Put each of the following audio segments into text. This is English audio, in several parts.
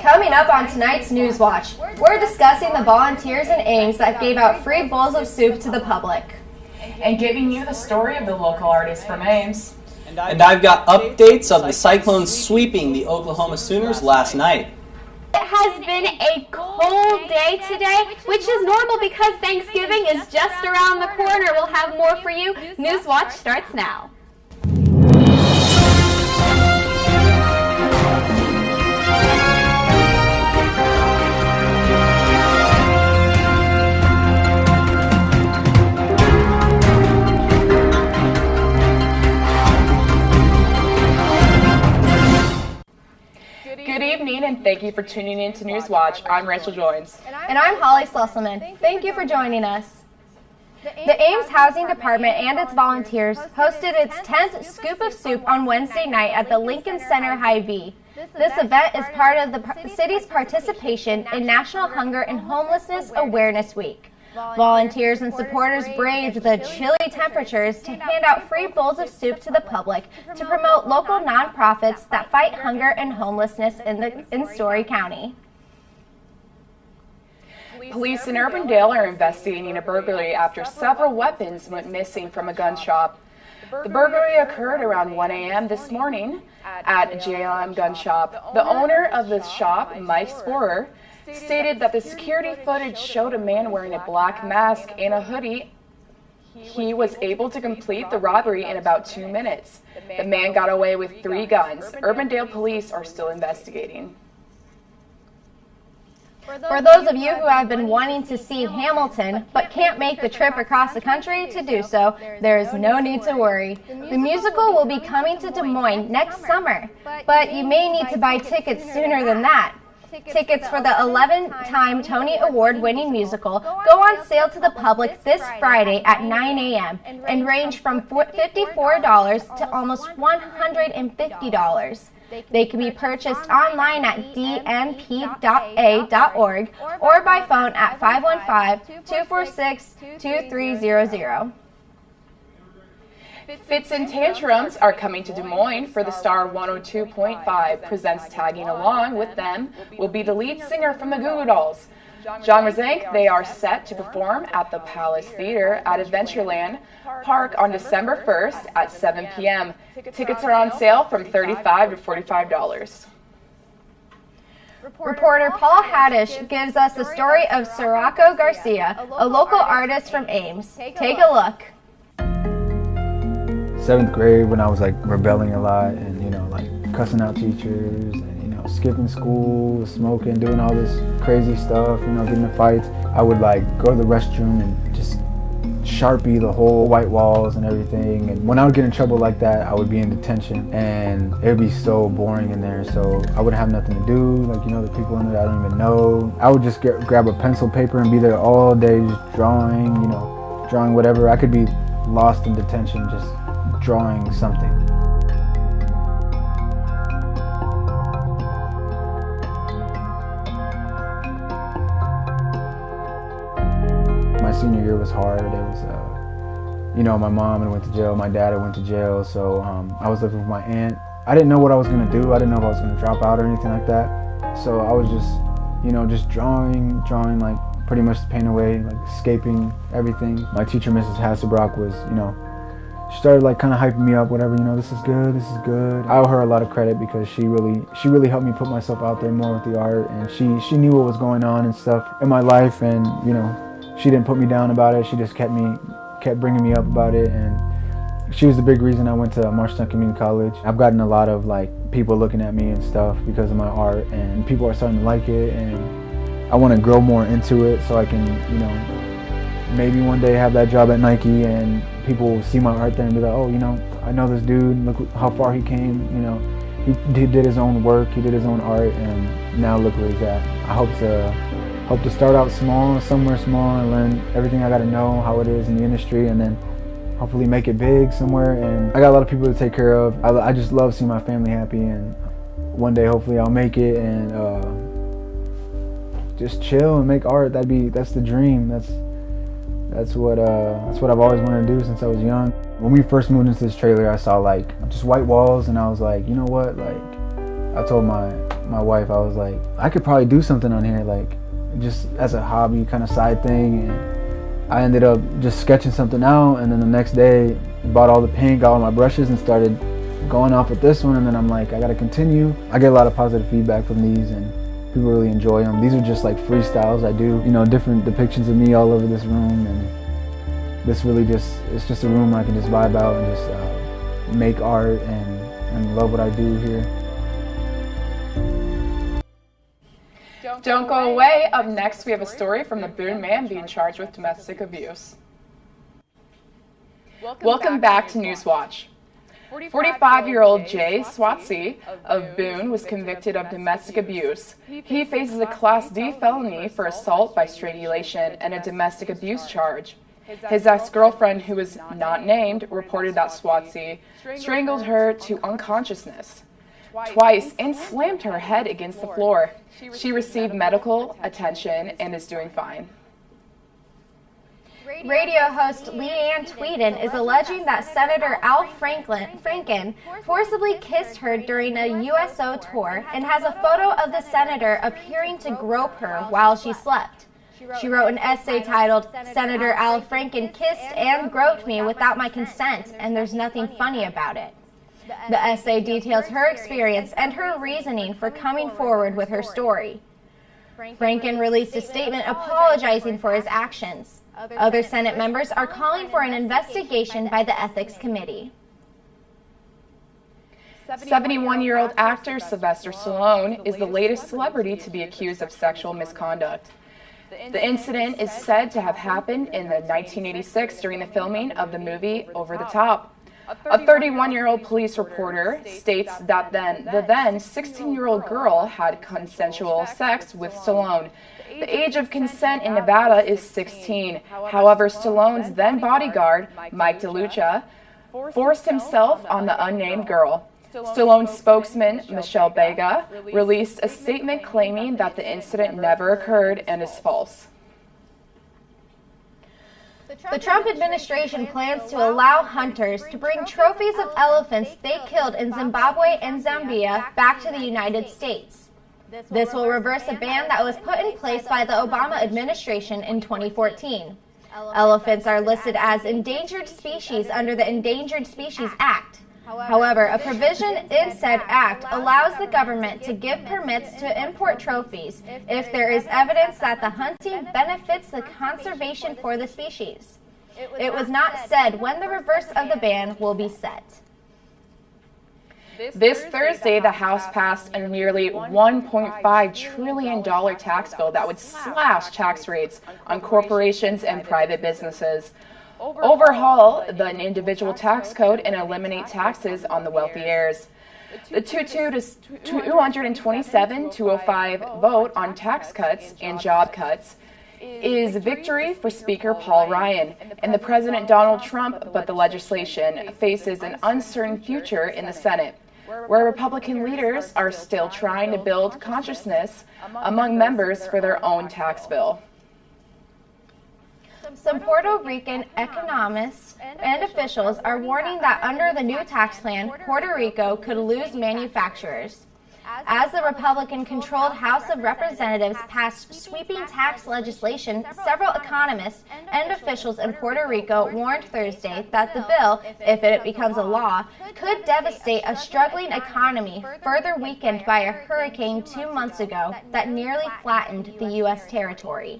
Coming up on tonight's Newswatch, we're discussing the volunteers in Ames that gave out free bowls of soup to the public. And giving you the story of the local artist from Ames. And I've got updates of the Cyclones sweeping the Oklahoma Sooners last night. It has been a cold day today, which is normal because Thanksgiving is just around the corner. We'll have more for you. Newswatch starts now. Good evening, and thank you for tuning in to Newswatch. I'm Rachel Joins. And I'm Hollie Schlesselman. Thank you for joining us. The Ames Housing Department and its volunteers hosted its 10th Scoop of Soup on Wednesday night at the Lincoln Center Hy-Vee. This event is part of the city's participation in National Hunger and Homelessness Awareness Week. Volunteers and supporters braved the chilly temperatures to hand out free bowls of soup to the public to promote local nonprofits that fight hunger and homelessness in Story County. Police in Urbandale are investigating a burglary after several weapons went missing from a gun shop. The burglary occurred around 1 a.m. this morning at a JLM gun shop. The owner of the shop, Mike Sporer, stated that the security footage showed a man wearing a black mask and a hoodie. He was able to complete the robbery in about 2 minutes. The man got away with 3 guns. Urbandale police are still investigating. For those of you who have been wanting to see Hamilton but can't make the trip across the country to do so, there is no need to worry. The musical will be coming to Des Moines next summer, but you may need to buy tickets sooner than that. Tickets for the 11-time Tony Award-winning musical go on sale to the public this Friday at 9 a.m. and range from $54 to almost $150. They can be purchased online at dnp.a.org or by phone at 515-246-2300. Fits and Tantrums are coming to Des Moines for the Star 102.5 presents. Tagging along with them will be the lead singer from the Goo Goo Dolls, John Razank. They are set to perform at the Palace Theater at Adventureland Park on December 1st at 7 p.m. Tickets are on sale from $35 to $45. Reporter Paul Haddish gives us the story of Sirocco Garcia, a local artist from Ames. Take a look. 7th grade, when I was like rebelling a lot and like cussing out teachers and skipping school, smoking, doing all this crazy stuff, getting in fights, I would like go to the restroom and just Sharpie the whole white walls and everything. And when I would get in trouble like that, I would be in detention and it would be so boring in there, so I wouldn't have nothing to do. Like, the people in there I don't even know, I would just grab a pencil, paper and be there all day just drawing, drawing whatever. I could be lost in detention just drawing something. My senior year was hard. It was, my mom had went to jail, my dad had went to jail, so I was living with my aunt. I didn't know what I was gonna do. I didn't know if I was gonna drop out or anything like that. So I was just, just drawing like pretty much the pain away, like escaping everything. My teacher, Mrs. Hasselbrock, was, she started like kind of hyping me up, whatever, this is good, this is good. I owe her a lot of credit because she really helped me put myself out there more with the art, and she knew what was going on and stuff in my life, and she didn't put me down about it. She just kept bringing me up about it, and she was the big reason I went to Marshtown Community College. I've gotten a lot of like people looking at me and stuff because of my art, and people are starting to like it, and I want to grow more into it so I can, maybe one day have that job at Nike and people will see my art there and be like, oh, I know this dude, look how far he came, he did his own work, he did his own art, and now look where he's at. I hope to start out small, somewhere small, and learn everything I gotta know, how it is in the industry, and then hopefully make it big somewhere. And I got a lot of people to take care of. I just love seeing my family happy, and one day hopefully I'll make it and just chill and make art. That's the dream. That's what I've always wanted to do since I was young. When we first moved into this trailer, I saw like just white walls, and I was like, you know what? Like, I told my my wife, I was like, I could probably do something on here, like just as a hobby kind of side thing. And I ended up just sketching something out, and then the next day bought all the paint, got all my brushes, and started going off with this one. And then I'm like, I gotta continue. I get a lot of positive feedback from these, and people really enjoy them. These are just like freestyles I do, you know, different depictions of me all over this room. And this really it's just a room where I can just vibe out and just make art and love what I do here. Don't go away. Up next, we have a story from the Boone man being charged with domestic abuse. Welcome back to Newswatch. 45-year-old Jay Swatsy of Boone was convicted of domestic abuse. He faces a Class D felony for assault by strangulation and a domestic abuse charge. His ex-girlfriend, who was not named, reported that Swatsy strangled her to unconsciousness twice and slammed her head against the floor. She received medical attention and is doing fine. Radio host Leanne Tweeden is alleging that Senator Al Franken forcibly kissed her during a USO tour and has a photo of the senator appearing to grope her while she slept. She wrote an essay titled, "Senator Al Franken kissed and groped me without my consent, and there's nothing funny about it." The essay details her experience and her reasoning for coming forward with her story. Franken released a statement apologizing for his actions. Other Senate members are calling for an investigation by the Ethics Committee. 71-year-old actor Sylvester Stallone is the latest celebrity to be accused of sexual misconduct. The incident is said to have happened in 1986 during the filming of the movie Over the Top. A 31-year-old police reporter states that the then 16-year-old girl had consensual sex with Stallone. The age of consent in Nevada is 16. However, Stallone's then bodyguard, Mike DeLucia, forced himself on the unnamed girl. Stallone's spokesman, Michelle Bega, released a statement claiming that the incident never occurred and is false. The Trump administration plans to allow hunters to bring trophies of elephants they killed in Zimbabwe and Zambia back to the United States. This will reverse a ban that was put in place by the Obama administration in 2014. Elephants are listed as endangered species under the Endangered Species Act. However, a provision in said act allows the government to give permits to import trophies if there is evidence that the hunting benefits the conservation for the species. It was not said when the reverse of the ban will be set. This Thursday, the House passed a nearly $1.5 trillion tax bill that would slash tax rates on corporations and private businesses, overhaul the individual tax code, and eliminate taxes on the wealthy heirs. The 227-205 vote on tax cuts and job cuts is victory for Speaker Paul Ryan and the President Donald Trump, but the legislation faces an uncertain future in the Senate, where Republican leaders are still trying to build consciousness among members for their own tax bill. Some Puerto Rican economists and officials are warning that under the new tax plan, Puerto Rico could lose manufacturers. As the Republican-controlled House of Representatives passed sweeping tax legislation, several economists and officials in Puerto Rico warned Thursday that the bill, if it becomes a law, could devastate a struggling economy further weakened by a hurricane 2 months ago that nearly flattened the U.S. territory.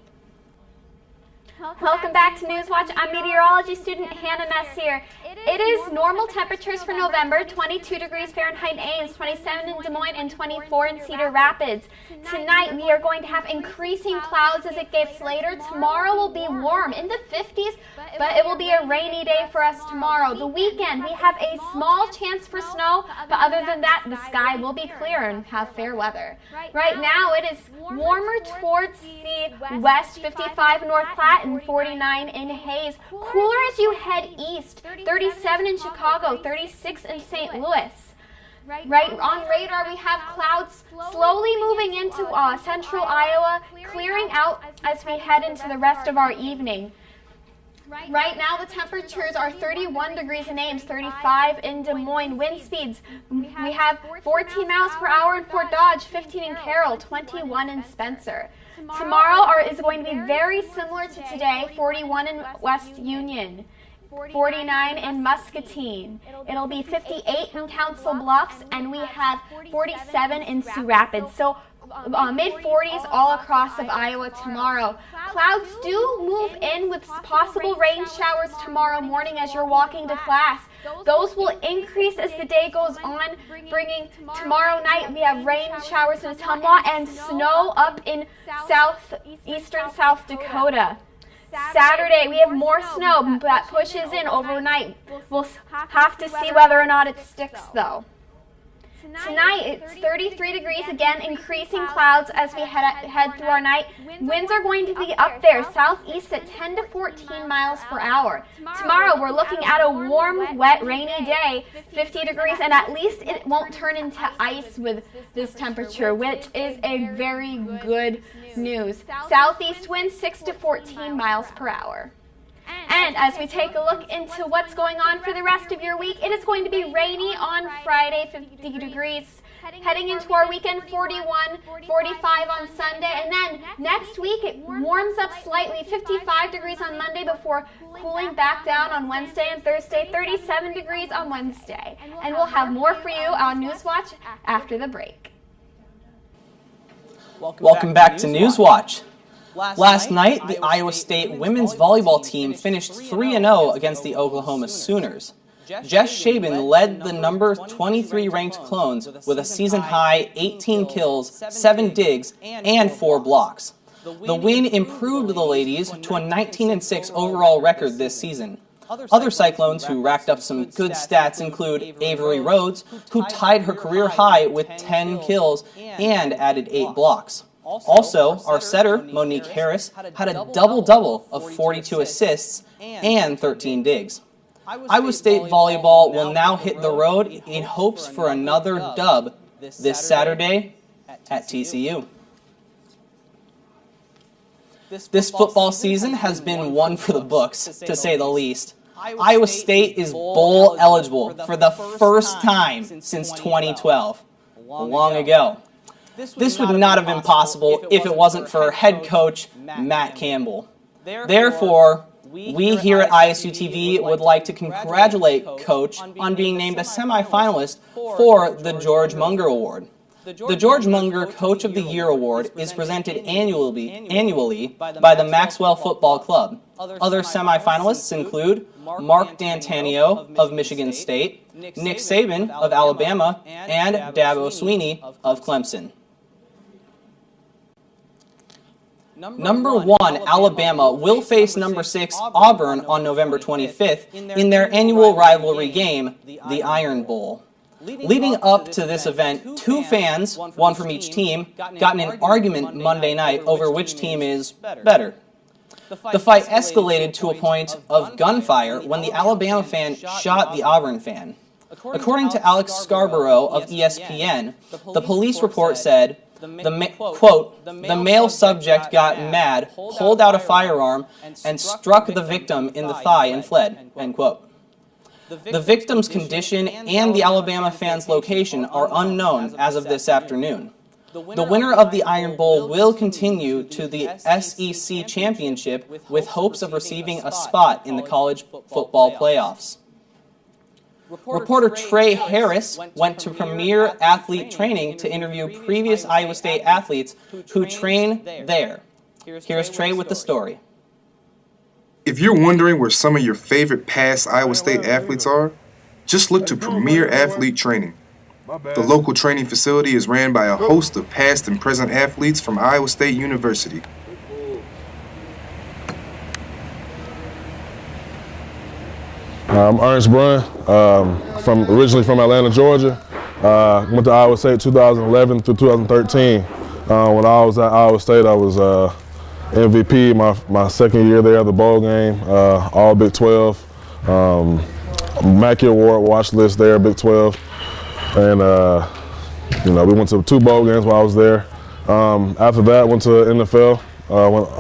Welcome back to Newswatch. I'm meteorology student Hannah Messier. It is normal temperatures for November, 22 degrees Fahrenheit Ames, 27 in Des Moines, and 24 in Cedar Rapids. Tonight we are going to have increasing clouds as it gets later. Tomorrow will be warm in the 50s, but it will be a rainy day for us tomorrow. The weekend we have a small chance for snow, but other than that the sky will be clear and have fair weather. Right now it is warmer towards the west, 55 North Platte and 49 in Hayes. Cooler as you head east, 37 in Chicago, 36 in St. Louis. Right on radar, we have clouds slowly moving into central Iowa, clearing out as we head into the rest of our evening. Right now the temperatures are 31 degrees in Ames, 35 in Des Moines. Wind speeds, we have 14 miles per hour in Fort Dodge, 15 in Carroll, 21 in Spencer. Tomorrow is going to be very similar to today, 41 in West Union, 49 in Muscatine. It'll be 58 in Council Bluffs, and we have 47 in Sioux Rapids. So mid-40s all across of Iowa tomorrow. Clouds do move in with possible rain showers tomorrow morning as you're walking to class. Those will increase as the day goes on, bringing tomorrow night we have rain showers in Ottumwa and snow up in southeastern South Dakota. Saturday we have more snow that pushes in overnight. We'll have to see whether or not it sticks though. Tonight it's 33 degrees, again increasing clouds as we head through our night. Winds are going to be up there, southeast at 10 to 14 miles per hour. Tomorrow we're looking at a warm, wet, rainy day, 50 degrees, and at least it won't turn into ice with this temperature, which is a very good news. Southeast winds 6 to 14 miles per hour. And as we take a look into what's going on for the rest of your week, it is going to be rainy on Friday, 50 degrees. Heading into our weekend, 41, 45 on Sunday. And then next week, it warms up slightly, 55 degrees on Monday before cooling back down on Wednesday and Thursday, 37 degrees on Wednesday. And we'll have more for you on Newswatch after the break. Welcome back to Newswatch. Last night, the Iowa State women's volleyball team finished 3-0 against the Oklahoma Sooners. Jess Shaban led the number 23 ranked Clones with a season-high 18 kills, 7 digs, and 4 blocks. The win improved the ladies to a 19-6 overall record this season. Other Cyclones who racked up some good stats include Avery Rhodes, who tied her career high with 10 kills and added 8 blocks. Also, our setter, Monique Harris, had a double-double of 42 assists and 13 digs. Iowa State volleyball will now hit the road in hopes for another dub this Saturday at TCU. This football season has been one for the books, to say the least. Iowa State is bowl eligible for the first time since 2012, long ago. This would not have been possible if it wasn't for head coach Matt Campbell. Therefore, we here at ISU TV would like to congratulate Coach on being named a semifinalist for the George Munger Award. The George Munger Coach of the Year Award is presented annually by the Maxwell Football Club. Other semifinalists include Mark D'Antonio of Michigan State, Nick Saban of Alabama, and Dabo Swinney of Clemson. Number 1, Alabama will face number 6, Auburn, on November 25th in their annual rivalry game, the Iron Bowl. Leading up to this event, 2 fans, one from each team, got in an argument Monday night over which team is better. The fight escalated to a point of gunfire when the Alabama fan shot the Auburn fan. According to Alex Scarborough of ESPN, the police report said, the male subject got mad, pulled out a firearm, and struck the victim in the thigh and fled, end quote. The victim's condition and the Alabama fan's location are unknown as of this afternoon. The winner of the Iron Bowl will continue to the SEC Championship with hopes of receiving a spot in the college football playoffs. Reporter Trae Harris went to Primer Athlete Training to interview previous Iowa State athletes who train there. Here's Trae with the story. If you're wondering where some of your favorite past Iowa State athletes are, just look to Primer Athlete Training. The local training facility is ran by a host of past and present athletes from Iowa State University. I'm Ernst Brunn, originally from Atlanta, Georgia. Went to Iowa State 2011 through 2013. When I was at Iowa State, I was MVP my second year there, the bowl game, all Big 12. Mackey Award watch list there, Big 12. And, we went to 2 bowl games while I was there. After that, went to NFL,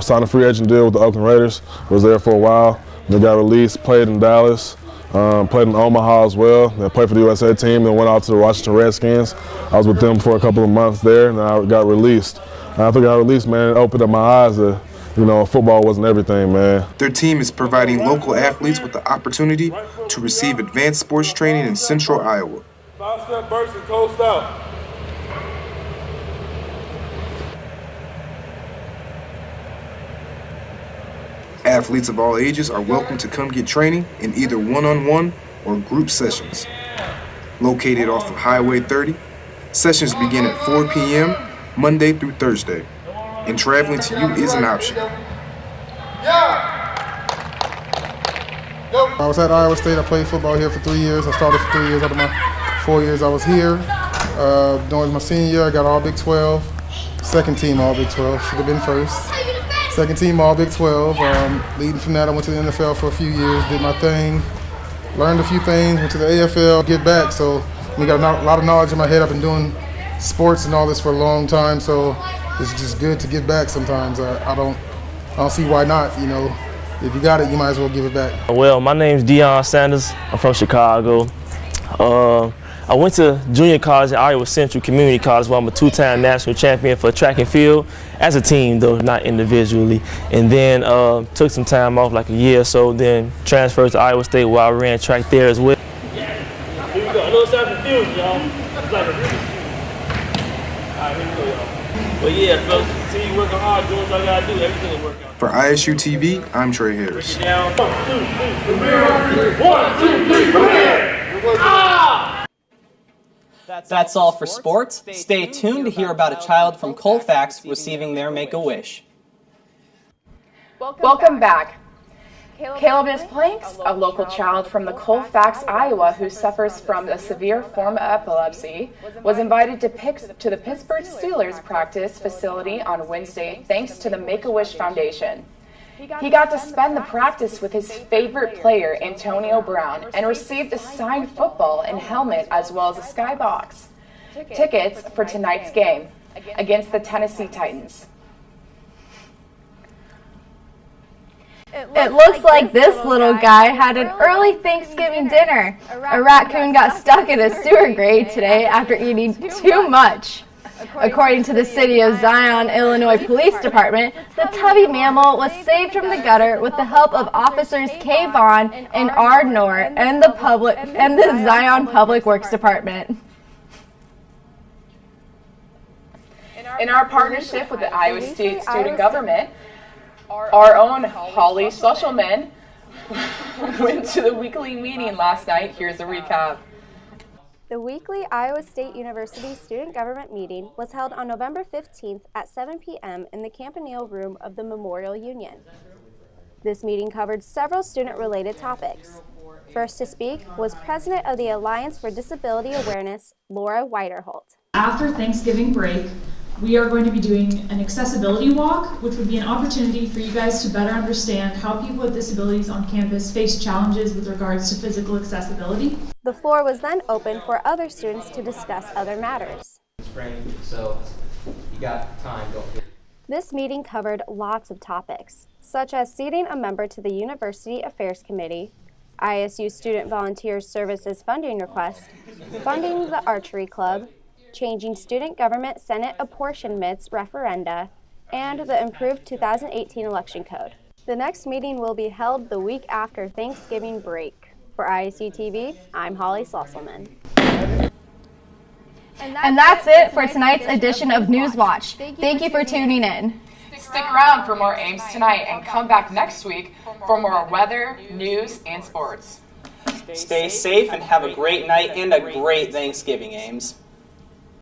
signed a free agent deal with the Oakland Raiders. Was there for a while. Then got released, played in Dallas, played in Omaha as well, then played for the USA team, then went out to the Washington Redskins. I was with them for a couple of months there, and then I got released. And after I got released, man, it opened up my eyes to, football wasn't everything, man. Their team is providing local athletes with the opportunity to receive advanced sports training in Central Iowa. 5-step burst and coast out. Athletes of all ages are welcome to come get training in either one-on-one or group sessions. Located off of Highway 30, sessions begin at 4 p.m. Monday through Thursday, and traveling to you is an option. I was at Iowa State. I played football here for 3 years. I started for 3 years. Out of my 4 years I was here. During my senior year, I got all Big 12. Second team all Big 12. Should have been first. Second team all Big 12. Leading from that, I went to the NFL for a few years, did my thing, learned a few things, went to the AFL, get back. So we got a lot of knowledge in my head. I've been doing sports and all this for a long time, so it's just good to give back sometimes. I don't see why not, If you got it, you might as well give it back. Well, my name's Deion Sanders. I'm from Chicago. I went to junior college at Iowa Central Community College, where I'm a two-time national champion for track and field, as a team though, not individually. And then took some time off, like a year or so, then transferred to Iowa State, where I ran track there as well. Here we go, a little self-confusion, y'all. It's like a really all right, here we go, y'all. But yeah, fellas, continue working hard, doing what I gotta do, everything will work out. For ISU TV, I'm Trae Harris. Break it down. 1, 2, 3, premiere! Ah! That's all for sports. Stay tuned to hear about a child from Colfax receiving their Make-A-Wish. Welcome back. Caleb Planks, a local child from the Colfax, Iowa, who suffers from a severe form of epilepsy, was invited to the Pittsburgh Steelers practice facility on Wednesday thanks to the Make-A-Wish Foundation. He got to spend the practice with his favorite player, Antonio Brown, and received a signed football and helmet as well as a skybox. Tickets for tonight's game against the Tennessee Titans. It looks like this little guy had an early Thanksgiving dinner. A raccoon got stuck in a sewer grate today after eating too much. According to the City of Zion, Illinois Police Department, the tubby mammal was saved from the gutter with the help of officers K. Vaughn and R. Knorr and the Zion Public Works Department. In our partnership with the Iowa State Student Government, our own Hollie Schlesselman went to the weekly meeting last night. Here's a recap. The weekly Iowa State University Student Government meeting was held on November 15th at 7 p.m. in the Campanile Room of the Memorial Union. This meeting covered several student-related topics. First to speak was President of the Alliance for Disability Awareness, Laura Weiderholt. After Thanksgiving break, we are going to be doing an accessibility walk, which would be an opportunity for you guys to better understand how people with disabilities on campus face challenges with regards to physical accessibility. The floor was then open for other students to discuss other matters. So you got time, don't forget. This meeting covered lots of topics, such as seating a member to the University Affairs Committee, ISU Student Volunteer Services funding request, funding the Archery Club, changing student government Senate apportionments referenda, and the improved 2018 election code. The next meeting will be held the week after Thanksgiving break. For ISU TV, I'm Hollie Schlesselman. And that's it for tonight's edition of Newswatch. Thank you for tuning in. Stick around for more Ames Tonight and come back next week for more weather, news, and sports. Stay safe and have a great night and a great Thanksgiving, Ames.